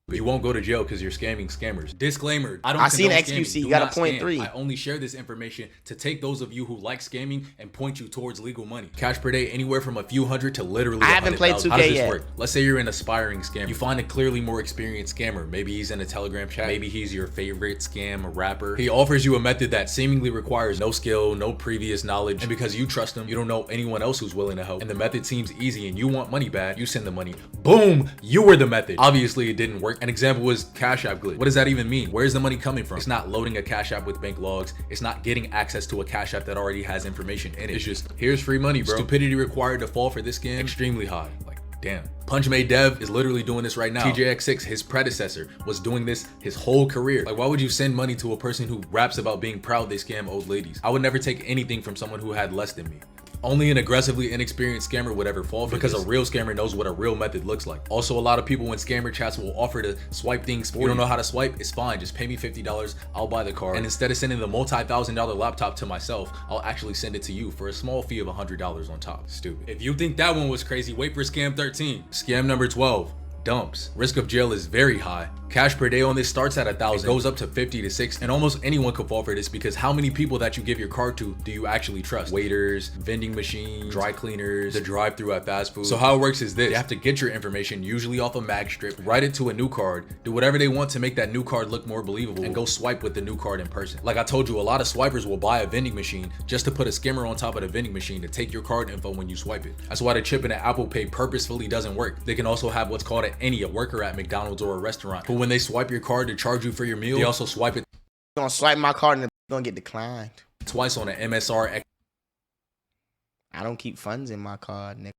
You won't go to jail because you're scamming scammers. Disclaimer, I don't I seen condone XQC, scamming. you got a Do not scam. 0.3. I only share this information to take those of you who like scamming and point you towards legal money. Cash per day, anywhere from a few hundred to literally I haven't played 2K How does this yet. work? Let's say you're an aspiring scammer. You find a clearly more experienced scammer. Maybe he's in a Telegram chat. Maybe he's your favorite scam rapper. He offers you a method that seemingly requires no skill, no previous knowledge. And because you trust him, you don't know anyone else who's willing to help. And the method seems easy and you want money bad, you send the money. Boom! You were the method. Obviously, it didn't work. An example was Cash App glitch. What does that even mean? Where's the money coming from? It's not loading a Cash App with bank logs. It's not getting access to a Cash App that already has information in it. It's just, here's free money, bro. Stupidity required to fall for this scam, extremely high. Like, damn. Punch Made Dev is literally doing this right now. TJX6, his predecessor, was doing this his whole career. Like, why would you send money to a person who raps about being proud they scam old ladies? I would never take anything from someone who had less than me. Only an aggressively inexperienced scammer would ever fall for because a real scammer knows what a real method looks like. Also, a lot of people in scammer chats will offer to swipe things for you. You don't know how to swipe? It's fine. Just pay me $50. I'll buy the card. And instead of sending the multi-$1,000 laptop to myself, I'll actually send it to you for a small fee of $100 on top. Stupid. If you think that one was crazy, wait for scam 13. Scam number 12. Dumps. Risk of jail is very high. Cash per day on this starts at 1,000, goes up to 50 to 60, and almost anyone could fall for this because how many people that you give your card to do you actually trust? Waiters, vending machines, dry cleaners, the drive-thru at fast food. So how it works is this: you have to get your information, usually off a mag strip, write it to a new card, do whatever they want to make that new card look more believable, and go swipe with the new card in person. Like I told you, a lot of swipers will buy a vending machine just to put a skimmer on top of the vending machine to take your card info when you swipe it. That's why the chip in an Apple Pay purposefully doesn't work. They can also have what's called a worker at McDonald's or a restaurant, but when they swipe your card to charge you for your meal, they also swipe it Gonna swipe my card and it's gonna get declined. twice on an MSR I don't keep funds in my card, nigga.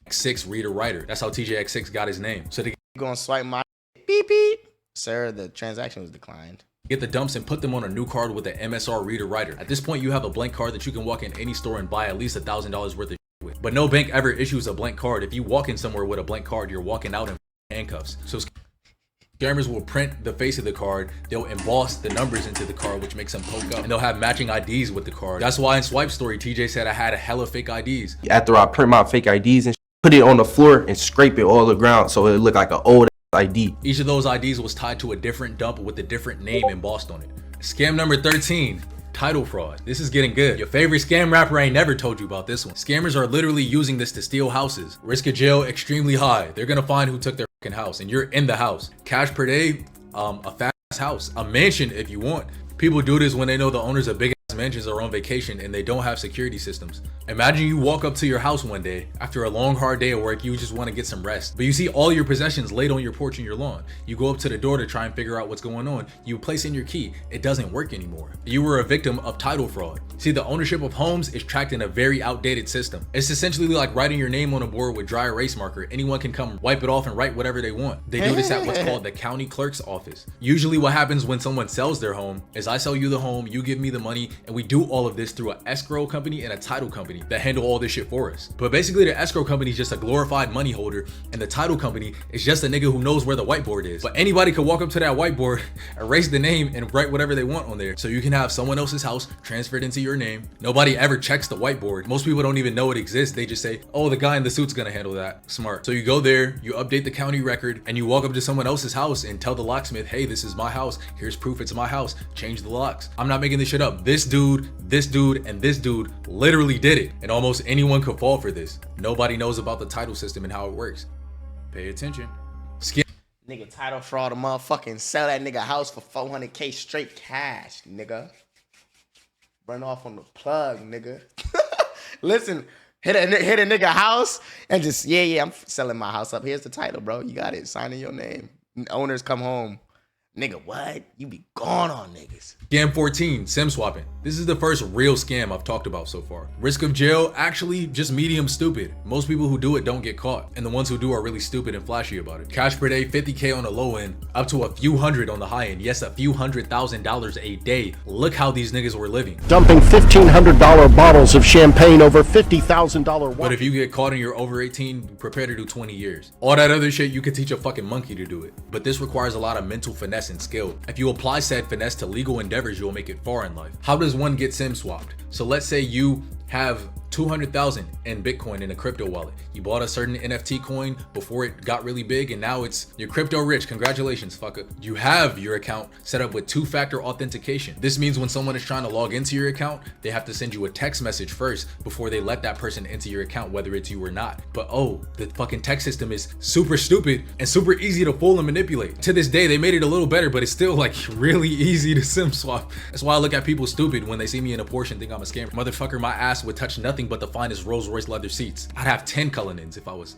X6 reader writer. That's how TJX6 got his name. So they You gonna swipe my beep beep. Sir, the transaction was declined. get the dumps and put them on a new card with an MSR reader writer. At this point, you have a blank card that you can walk in any store and buy at least $1,000 worth of with. But no bank ever issues a blank card. If you walk in somewhere with a blank card, you're walking out in handcuffs. So scammers will print the face of the card, they'll emboss the numbers into the card, which makes them poke up, and they'll have matching IDs with the card. That's why in Swipe Story, TJ said I had a hella fake IDs. After I print my fake IDs and put it on the floor and scrape it all the ground so it looked like an old ID. Each of those IDs was tied to a different dump with a different name embossed on it. Scam number 13. Title fraud. This is getting good. Your favorite scam rapper ain't never told you about this one. Scammers are literally using this to steal houses. Risk of jail extremely high. They're gonna find who took their fucking house and you're in the house. Cash per day, a fast house, a mansion if you want. People do this when they know the owners of big ass mansions are on vacation and they don't have security systems. Imagine you walk up to your house one day after a long hard day of work, you just want to get some rest, but you see all your possessions laid on your porch and your lawn. You go up to the door to try and figure out what's going on. You place in your key, it doesn't work anymore. You were a victim of title fraud. See, the ownership of homes is tracked in a very outdated system. It's essentially like writing your name on a board with dry erase marker. Anyone can come wipe it off and write whatever they want. They do this at what's called the county clerk's office. Usually what happens when someone sells their home is I sell you the home, you give me the money, and we do all of this through an escrow company and a title company that handle all this shit for us. But basically the escrow company is just a glorified money holder and the title company is just a nigga who knows where the whiteboard is. But anybody could walk up to that whiteboard, erase the name, and write whatever they want on there. So you can have someone else's house transferred into your name. Nobody ever checks the whiteboard. Most people don't even know it exists. They just say, oh, the guy in the suit's gonna handle that. Smart. So you go there, you update the county record, and you walk up to someone else's house and tell the locksmith, hey, this is my house. Here's proof it's my house. Change the locks. I'm not making this shit up. This dude, and this dude literally did it. And almost anyone could fall for this. Nobody knows about the title system and how it works. Pay attention. Nigga, title fraud, a motherfucking sell that nigga house for 400K straight cash, nigga. Run off on the plug, nigga. Listen, hit a nigga house and just, yeah, I'm selling my house up. Here's the title, bro. You got it. Sign in your name. Owners come home. Nigga, what? You be gone on niggas. Scam 14, SIM swapping. This is the first real scam I've talked about so far. Risk of jail, actually just medium stupid. Most people who do it don't get caught, and the ones who do are really stupid and flashy about it. Cash per day, 50K on the low end, up to a few hundred on the high end. Yes, a few $100,000 a day. Look how these niggas were living. Dumping $1,500 bottles of champagne over $50,000. But if you get caught and you're over 18, prepare to do 20 years. All that other shit, you could teach a fucking monkey to do it. But this requires a lot of mental finesse and skill. If you apply said finesse to legal endeavors, you'll make it far in life. How does one get SIM swapped? So let's say you have 200,000 in Bitcoin in a crypto wallet. You bought a certain NFT coin before it got really big, and now you're crypto rich. Congratulations, fucker. You have your account set up with two-factor authentication. This means when someone is trying to log into your account, they have to send you a text message first before they let that person into your account, whether it's you or not. But oh, the fucking text system is super stupid and super easy to fool and manipulate. To this day, they made it a little better, but it's still like really easy to SIM swap. That's why I look at people stupid when they see me in a Porsche and think I'm a scammer. Motherfucker, my ass would touch nothing but the finest Rolls Royce leather seats. I'd have 10 Cullinans if I was.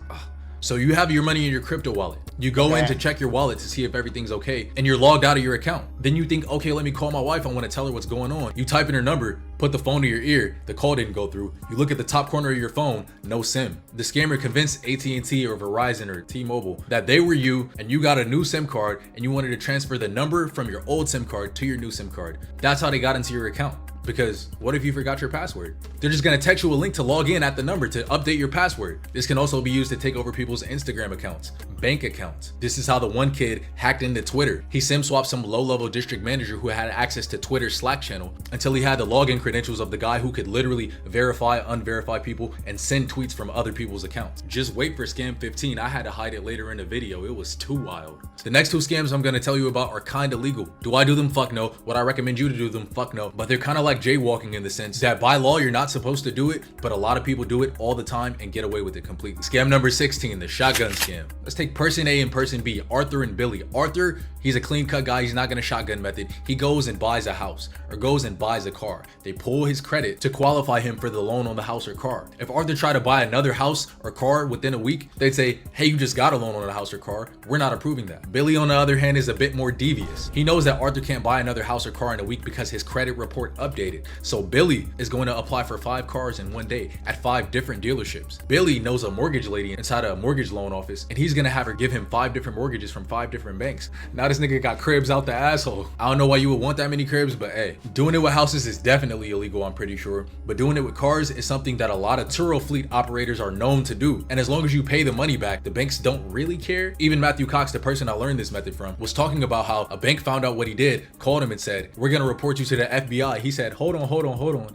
So you have your money in your crypto wallet. You go in to check your wallet to see if everything's okay, and you're logged out of your account. Then you think, okay, let me call my wife. I want to tell her what's going on. You type in her number, put the phone to your ear. The call didn't go through. You look at the top corner of your phone, no SIM. The scammer convinced AT&T or Verizon or T-Mobile that they were you, and you got a new SIM card, and you wanted to transfer the number from your old SIM card to your new SIM card. That's how they got into your account. Because what if you forgot your password? They're just gonna text you a link to log in at the number to update your password. This can also be used to take over people's Instagram accounts, bank accounts. This is how the one kid hacked into Twitter. He SIM swapped some low-level district manager who had access to Twitter's Slack channel until he had the login credentials of the guy who could literally verify, unverify people and send tweets from other people's accounts. Just wait for scam 15. I had to hide it later in the video. It was too wild. The next two scams I'm gonna tell you about are kinda legal. Do I do them? Fuck no. Would I recommend you to do them? Fuck no. But they're kinda like jaywalking in the sense that by law you're not supposed to do it, but a lot of people do it all the time and get away with it completely. Scam number 16, the shotgun scam. Let's take person A and person B, Arthur and Billy. Arthur, he's a clean cut guy. He's not gonna shotgun method. He goes and buys a house or goes and buys a car. They pull his credit to qualify him for the loan on the house or car. If Arthur tried to buy another house or car within a week, they'd say, hey, you just got a loan on a house or car. We're not approving that. Billy, on the other hand, is a bit more devious. He knows that Arthur can't buy another house or car in a week because his credit report updated. So Billy is going to apply for 5 cars in one day at 5 different dealerships. Billy knows a mortgage lady inside a mortgage loan office, and he's gonna have her give him 5 different mortgages from 5 different banks. Now this nigga got cribs out the asshole. I don't know why you would want that many cribs, but hey, doing it with houses is definitely illegal, I'm pretty sure. But doing it with cars is something that a lot of Turo fleet operators are known to do. And as long as you pay the money back, the banks don't really care. Even Matthew Cox, the person I learned this method from, was talking about how a bank found out what he did, called him and said, we're gonna report you to the FBI. He said, hold on,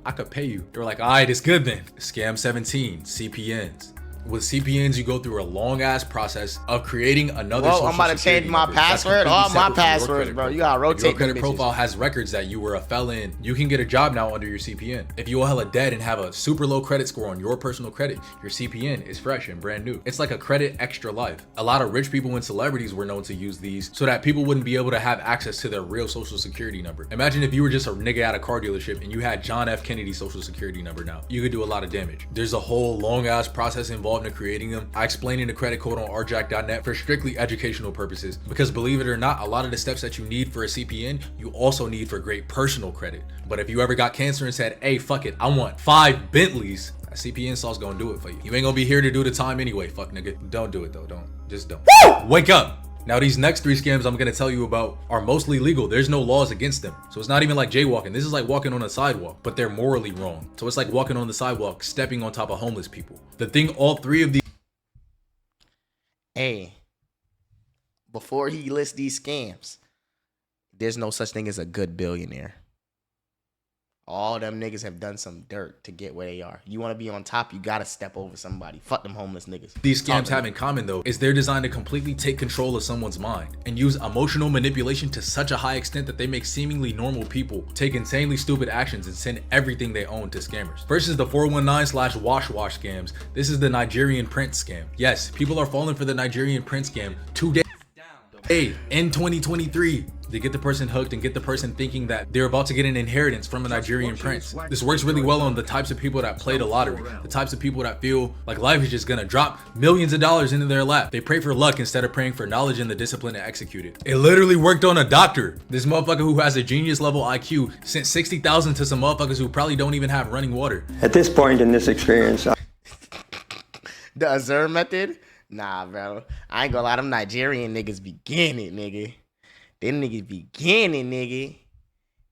I could pay you. They were like, all right, it's good then. Scam 17, CPNs. With CPNs, you go through a long ass process of creating another social I'm about to change my password. All my passwords, bro. You gotta rotate. Your credit profile has records that you were a felon. You can get a job now under your CPN. If you owe hella debt and have a super low credit score on your personal credit, your CPN is fresh and brand new. It's like a credit extra life. A lot of rich people and celebrities were known to use these so that people wouldn't be able to have access to their real social security number. Imagine if you were just a nigga at a car dealership and you had John F. Kennedy's social security number now. You could do a lot of damage. There's a whole long ass process involved in creating them. I explain in the credit code on RJack.net for strictly educational purposes, because believe it or not, a lot of the steps that you need for a CPN, you also need for great personal credit. But if you ever got cancer and said, hey, fuck it, I want 5 Bentleys, a CPN sauce gonna do it for you. You ain't gonna be here to do the time anyway, fuck nigga. Don't do it though, just don't. Woo! Wake up! Now these next 3 scams I'm gonna tell you about are mostly legal. There's no laws against them. So it's not even like jaywalking. This is like walking on a sidewalk, but they're morally wrong. So it's like walking on the sidewalk, stepping on top of homeless people. The thing all 3 of these. Hey, before he lists these scams, there's no such thing as a good billionaire. All them niggas have done some dirt to get where they are. You want to be on top, you got to step over somebody. Fuck them homeless niggas. These scams have in common though is they're designed to completely take control of someone's mind and use emotional manipulation to such a high extent that they make seemingly normal people take insanely stupid actions and send everything they own to scammers. Versus the 419/wash scams, this is the Nigerian Prince scam. Yes, people are falling for the Nigerian Prince scam today in 2023. They get the person hooked and get the person thinking that they're about to get an inheritance from a Nigerian prince. This works really well on the types of people that play the lottery, the types of people that feel like life is just gonna drop millions of dollars into their lap. They pray for luck instead of praying for knowledge and the discipline to execute it. It literally worked on a doctor. This motherfucker who has a genius level IQ sent 60,000 to some motherfuckers who probably don't even have running water. At this point in this experience, The Azure method? Nah, bro. I ain't gonna lie, them Nigerian niggas be getting it, nigga. Them niggas be getting it, nigga.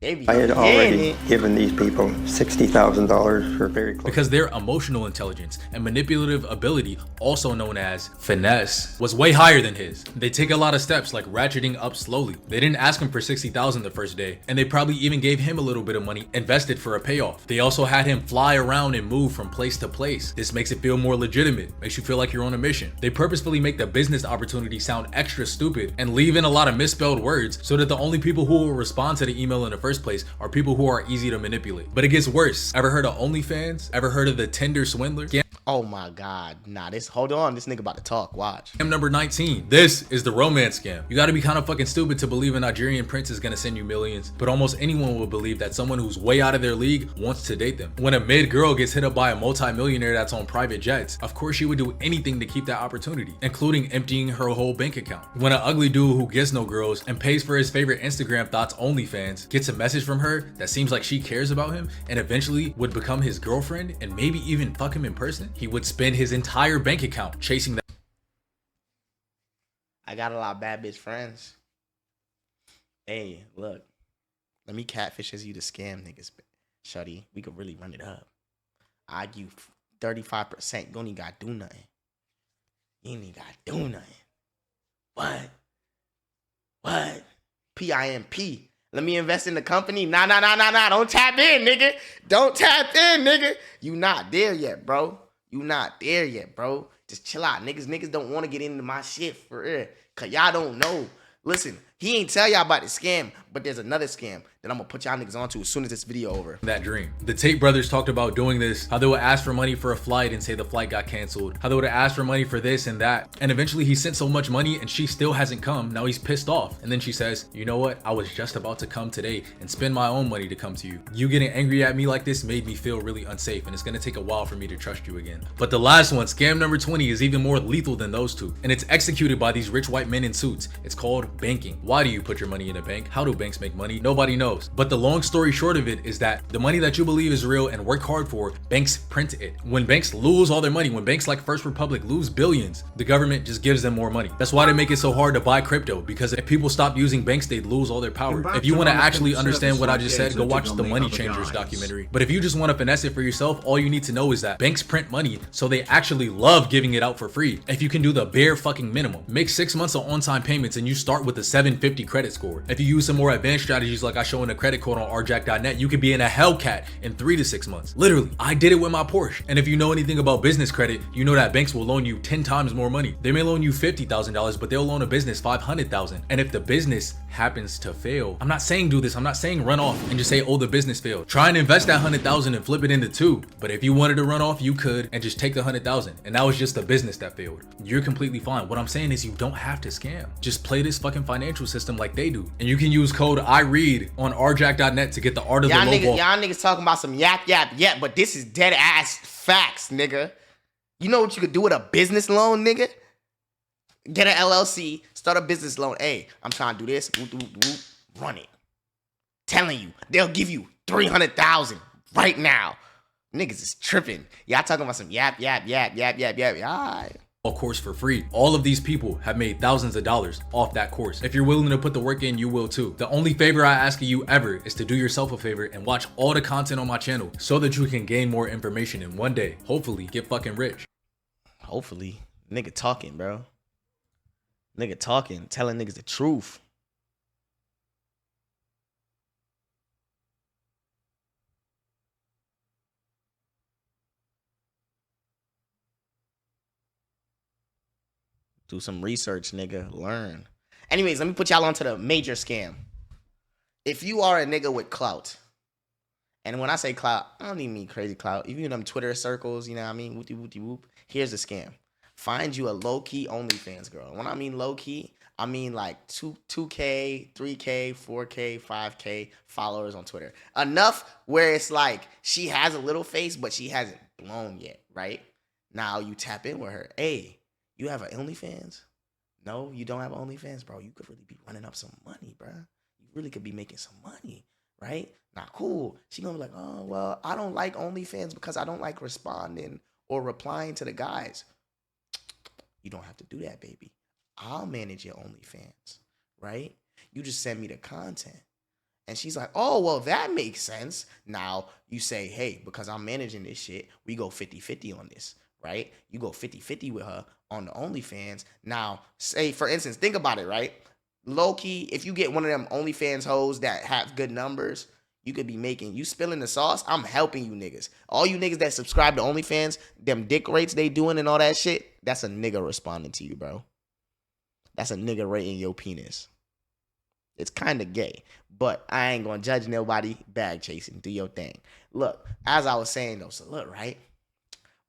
They be I had getting already it. given these people $60,000 for very close. Because their emotional intelligence and manipulative ability, also known as finesse, was way higher than his. They take a lot of steps like ratcheting up slowly. They didn't ask him for $60,000 the first day, and they probably even gave him a little bit of money invested for a payoff. They also had him fly around and move from place to place. This makes it feel more legitimate, makes you feel like you're on a mission. They purposefully make the business opportunity sound extra stupid and leave in a lot of misspelled words so that the only people who will respond to the email in the first place are people who are easy to manipulate. But it gets worse. Ever heard of OnlyFans? Ever heard of the Tinder swindler? Oh my God. Nah, hold on. This nigga about to talk. Watch. Scam number 19. This is the romance scam. You gotta be kind of fucking stupid to believe a Nigerian prince is gonna send you millions, but almost anyone will believe that someone who's way out of their league wants to date them. When a mid girl gets hit up by a multi-millionaire that's on private jets, of course she would do anything to keep that opportunity, including emptying her whole bank account. When an ugly dude who gets no girls and pays for his favorite Instagram thoughts OnlyFans gets a message from her that seems like she cares about him and eventually would become his girlfriend and maybe even fuck him in person, he would spend his entire bank account chasing that. I got a lot of bad bitch friends. Hey, look. Let me catfish as you to scam niggas, shuddy. We could really run it up. I give 35%. You don't even gotta do nothing. You ain't even gotta do nothing. What? PIMP. Let me invest in the company. Nah. Don't tap in, nigga. Don't tap in, nigga. You not there yet, bro. You not there yet, bro. Just chill out. Niggas don't want to get into my shit for real. Cause y'all don't know. Listen, he ain't tell y'all about the scam, but there's another scam that I'm gonna put y'all niggas onto as soon as this video over. That dream. The Tate brothers talked about doing this, how they would ask for money for a flight and say the flight got canceled, how they would ask for money for this and that, and eventually he sent so much money and she still hasn't come. Now he's pissed off, and then she says, you know what, I was just about to come today and spend my own money to come to you. You getting angry at me like this made me feel really unsafe, and it's gonna take a while for me to trust you again. But the last one, scam number 20, is even more lethal than those two, and it's executed by these rich white men in suits. It's called banking. Why do you put your money in a bank? How do banks make money? Nobody knows. But the long story short of it is that the money that you believe is real and work hard for, banks print it. When banks lose all their money, when banks like First Republic lose billions, the government just gives them more money. That's why they make it so hard to buy crypto, because if people stop using banks, they'd lose all their power. If you want to actually understand what I just said, go watch the Money Changers documentary. But if you just want to finesse it for yourself, all you need to know is that banks print money, so they actually love giving it out for free. If you can do the bare fucking minimum, make 6 months of on-time payments and you start with a 750 credit score. If you use some more advanced strategies like I show in the credit code on RJack.net, you could be in a Hellcat in 3 to 6 months. Literally, I did it with my Porsche. And if you know anything about business credit, you know that banks will loan you 10 times more money. They may loan you $50,000, but they'll loan a business $500,000. And if the business happens to fail, I'm not saying do this, I'm not saying run off and just say, oh, the business failed. Try and invest that $100,000 and flip it into 2. But if you wanted to run off, you could and just take the $100,000. And that was just the business that failed. You're completely fine. What I'm saying is you don't have to scam. Just play this fucking financial system like they do. And you can use code IREAD on RJack.net to get the art of the low ball. Y'all niggas talking about some yap, but this is dead ass facts, nigga. You know what you could do with a business loan, nigga? Get an LLC, start a business loan. Hey, I'm trying to do this. Whoop, whoop, whoop, run it. Telling you, they'll give you $300,000 right now. Niggas is tripping. Y'all talking about some yap. Course for free. All of these people have made thousands of dollars off that course. If you're willing to put the work in, you will too. The only favor I ask of you ever is to do yourself a favor and watch all the content on my channel so that you can gain more information and one day, hopefully, get fucking rich. Hopefully. Nigga talking, bro. Nigga talking, telling niggas the truth. Do some research, nigga. Learn. Anyways, let me put y'all onto the major scam. If you are a nigga with clout, and when I say clout, I don't even mean crazy clout. If you in them Twitter circles, you know what I mean? Whoopty whoop. Here's the scam. Find you a low-key OnlyFans girl. When I mean low-key, I mean like 2K, 3K, 4K, 5K followers on Twitter. Enough where it's like she has a little face, but she hasn't blown yet, right? Now you tap in with her. Hey, you have an OnlyFans? No, you don't have OnlyFans, bro. You could really be running up some money, bro. You really could be making some money, right? Not cool. She gonna be like, oh, well, I don't like OnlyFans because I don't like responding or replying to the guys. You don't have to do that, baby. I'll manage your OnlyFans, right? You just send me the content. And she's like, oh, well, that makes sense. Now you say, hey, because I'm managing this shit, we go 50-50 on this, right? You go 50-50 with her on the OnlyFans. Now, say, for instance, think about it, right? Low-key, if you get one of them OnlyFans hoes that have good numbers, you could be making, you spilling the sauce, I'm helping you niggas. All you niggas that subscribe to OnlyFans, them dick rates they doing and all that shit, that's a nigga responding to you, bro. That's a nigga rating your penis. It's kind of gay, but I ain't gonna judge nobody. Bag chasing, do your thing. Look, as I was saying though, so look, right?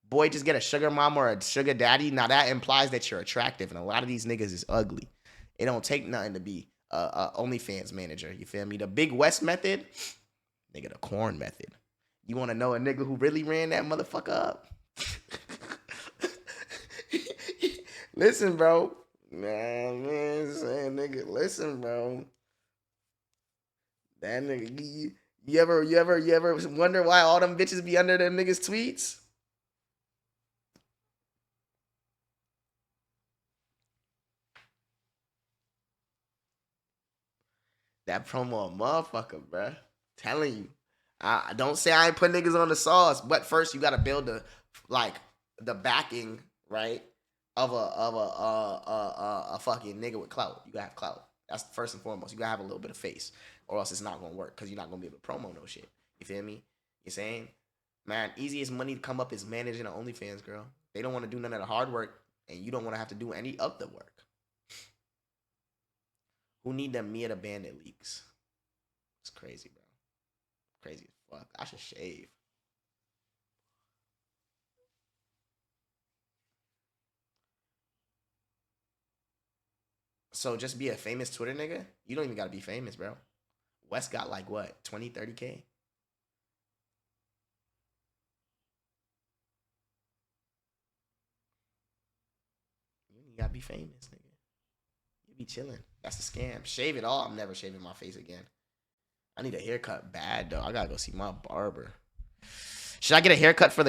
Boy, just get a sugar mama or a sugar daddy. Now that implies that you're attractive, and a lot of these niggas is ugly. It don't take nothing to be a OnlyFans manager. You feel me? The Big West method, nigga, the corn method. You want to know a nigga who really ran that motherfucker up? Listen, bro. Man, saying nigga, listen, bro. That nigga, you ever wonder why all them bitches be under them niggas' tweets? That promo a motherfucker, bruh. Telling you. I don't say I ain't put niggas on the sauce, but first you gotta build the backing, right? Of a fucking nigga with clout. You gotta have clout. That's first and foremost. You gotta have a little bit of face, or else it's not gonna work because you're not gonna be able to promo no shit. You feel me? You saying, man, easiest money to come up is managing an OnlyFans girl. They don't want to do none of the hard work, and you don't want to have to do any of the work. Who need them Mia the Bandit leaks? It's crazy, bro. Crazy as fuck. I should shave. So just be a famous Twitter nigga? You don't even gotta be famous, bro. West got like what, 20, 30K? You gotta be famous, nigga. You be chilling. That's a scam. Shave it all. I'm never shaving my face again. I need a haircut bad though. I gotta go see my barber. Should I get a haircut for the